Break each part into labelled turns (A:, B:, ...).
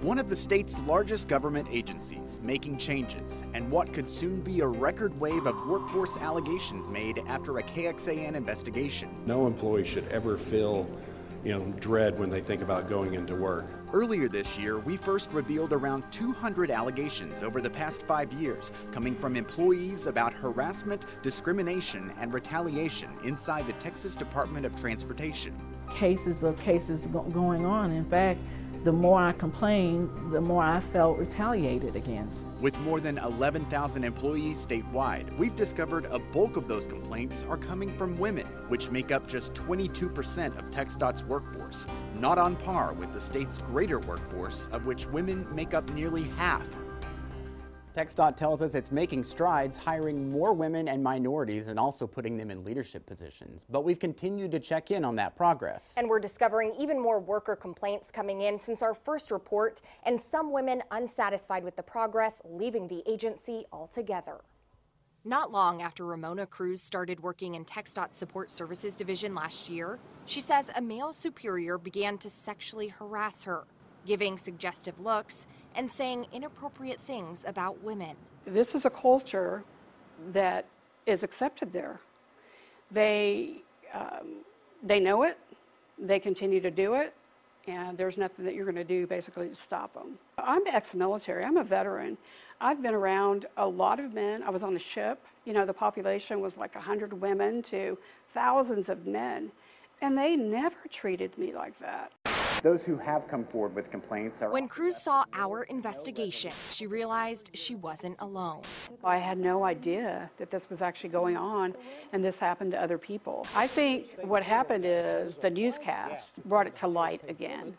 A: One of the state's largest government agencies making changes, and what could soon be a record wave of workforce allegations made after a KXAN investigation.
B: No employee should ever feel dread when they think about going into work.
A: Earlier this year, we first revealed around 200 allegations over the past 5 years, coming from employees about harassment, discrimination, and retaliation inside the Texas Department of Transportation.
C: Cases going on. In fact, the more I complained, the more I felt retaliated against.
A: With more than 11,000 employees statewide, we've discovered a bulk of those complaints are coming from women, which make up just 22% of TxDOT's workforce, not on par with the state's greater workforce, of which women make up nearly half.
D: TxDOT tells us it's making strides, hiring more women and minorities and also putting them in leadership positions. But we've continued to check in on that progress.
E: And we're discovering even more worker complaints coming in since our first report, and some women unsatisfied with the progress, leaving the agency altogether. Not long after Ramona Cruz started working in TxDOT's Support Services Division last year, she says a male superior began to sexually harass her, giving suggestive looks and saying inappropriate things about women.
F: This is a culture that is accepted there. They know it, they continue to do it, and there's nothing that you're going to do basically to stop them. I'm ex-military, I'm a veteran. I've been around a lot of men. I was on a ship, the population was like 100 women to thousands of men, and they never treated me like that.
D: Those who have come forward with complaints are...
E: When Cruz saw our investigation, she realized she wasn't alone.
F: I had no idea that this was actually going on, and this happened to other people. I think what happened is the newscast brought it to light again.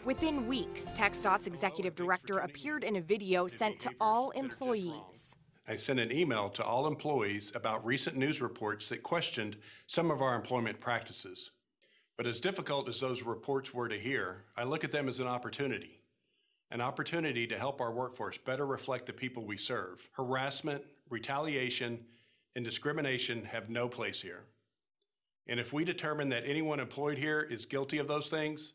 E: Within weeks, TxDOT's executive director appeared in a video sent to all employees.
B: I sent an email to all employees about recent news reports that questioned some of our employment practices. But as difficult as those reports were to hear, I look at them as an opportunity to help our workforce better reflect the people we serve. Harassment, retaliation, and discrimination have no place here. And if we determine that anyone employed here is guilty of those things,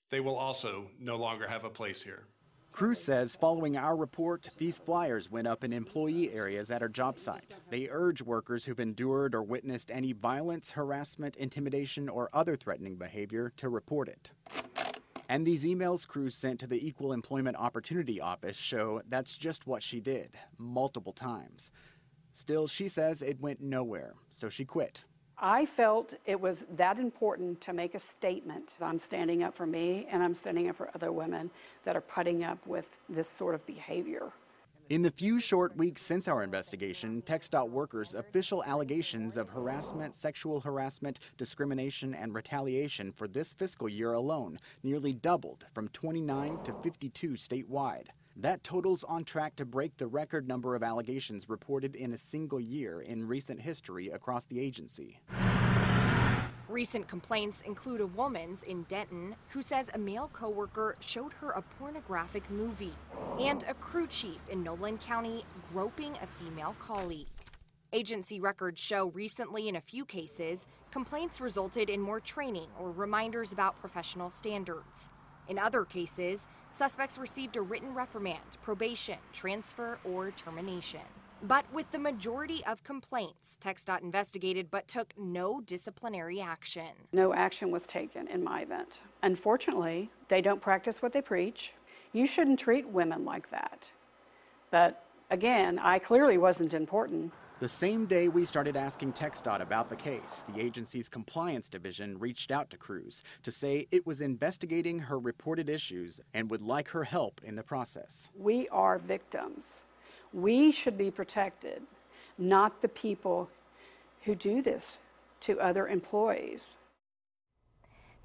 B: they will also no longer have a place here.
A: Cruz says following our report, these flyers went up in employee areas at her job site. They urge workers who've endured or witnessed any violence, harassment, intimidation, or other threatening behavior to report it. And these emails Cruz sent to the Equal Employment Opportunity Office show that's just what she did, multiple times. Still, she says it went nowhere, so she quit.
F: I felt it was that important to make a statement. I'm standing up for me, and I'm standing up for other women that are putting up with this sort of behavior.
A: In the few short weeks since our investigation, TxDOT workers' official allegations of harassment, sexual harassment, discrimination, and retaliation for this fiscal year alone nearly doubled from 29 to 52 statewide. That total's on track to break the record number of allegations reported in a single year in recent history across the agency.
E: Recent complaints include a woman's in Denton who says a male coworker showed her a pornographic movie, and a crew chief in Nolan County groping a female colleague. Agency records show recently, in a few cases, complaints resulted in more training or reminders about professional standards. In other cases, suspects received a written reprimand, probation, transfer, or termination. But with the majority of complaints, TxDOT investigated but took no disciplinary action.
F: No action was taken in my event. Unfortunately, they don't practice what they preach. You shouldn't treat women like that. But again, I clearly wasn't important.
A: The same day we started asking TxDOT about the case, the agency's compliance division reached out to Cruz to say it was investigating her reported issues and would like her help in the process.
F: We are victims. We should be protected, not the people who do this to other employees.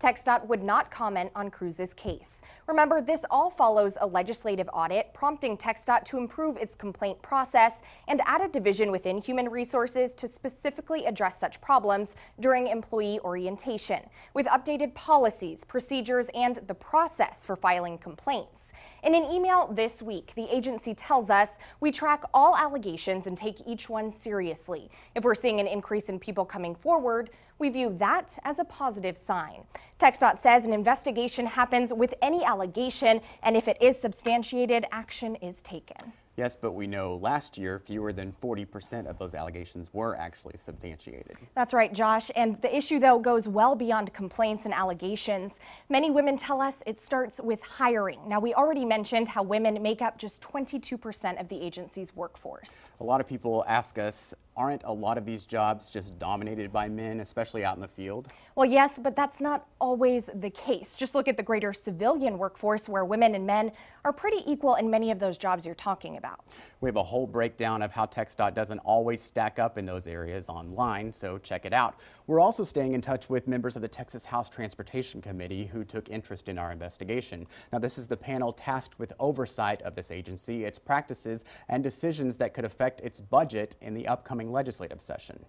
E: TxDOT would not comment on Cruz's case. Remember, this all follows a legislative audit prompting TxDOT to improve its complaint process and add a division within Human Resources to specifically address such problems during employee orientation, with updated policies, procedures, and the process for filing complaints. In an email this week, the agency tells us we track all allegations and take each one seriously. If we're seeing an increase in people coming forward, we We view that as a positive sign. TxDOT says an investigation happens with any allegation, and if it is substantiated, action is taken.
D: Yes, but we know last year fewer than 40% of those allegations were actually substantiated.
E: That's right, Josh. And the issue, though, goes well beyond complaints and allegations. Many women tell us it starts with hiring. Now, we already mentioned how women make up just 22% of the agency's workforce.
D: A lot of people ask us, aren't a lot of these jobs just dominated by men, especially out in the field?
E: Well, yes, but that's not always the case. Just look at the greater civilian workforce, where women and men are pretty equal in many of those jobs you're talking about.
D: We have a whole breakdown of how TxDOT doesn't always stack up in those areas online, so check it out. We're also staying in touch with members of the Texas House Transportation Committee who took interest in our investigation. Now, this is the panel tasked with oversight of this agency, its practices, and decisions that could affect its budget in the upcoming legislative session.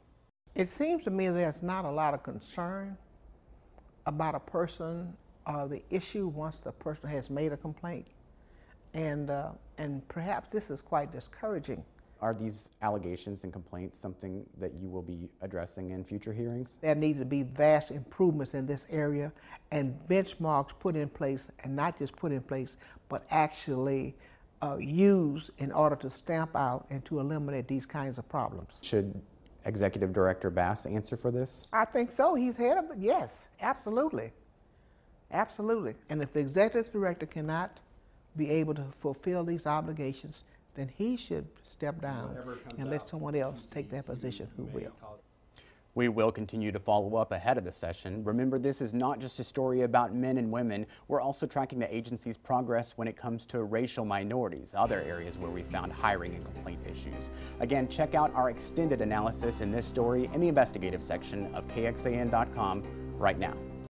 G: It seems to me there's not a lot of concern about a person or the issue once the person has made a complaint. And perhaps this is quite discouraging.
D: Are these allegations and complaints something that you will be addressing in future hearings?
G: There need to be vast improvements in this area and benchmarks put in place, and not just put in place, but actually used in order to stamp out and to eliminate these kinds of problems.
D: Should Executive Director Bass answer for this?
G: I think so. He's head of it. Yes, absolutely. Absolutely. And if the Executive Director cannot be able to fulfill these obligations, then he should step down and let someone else take that position who will.
D: We will continue to follow up ahead of the session. Remember, this is not just a story about men and women. We're also tracking the agency's progress when it comes to racial minorities, other areas where we found hiring and complaint issues. Again, check out our extended analysis in this story in the investigative section of KXAN.com right now.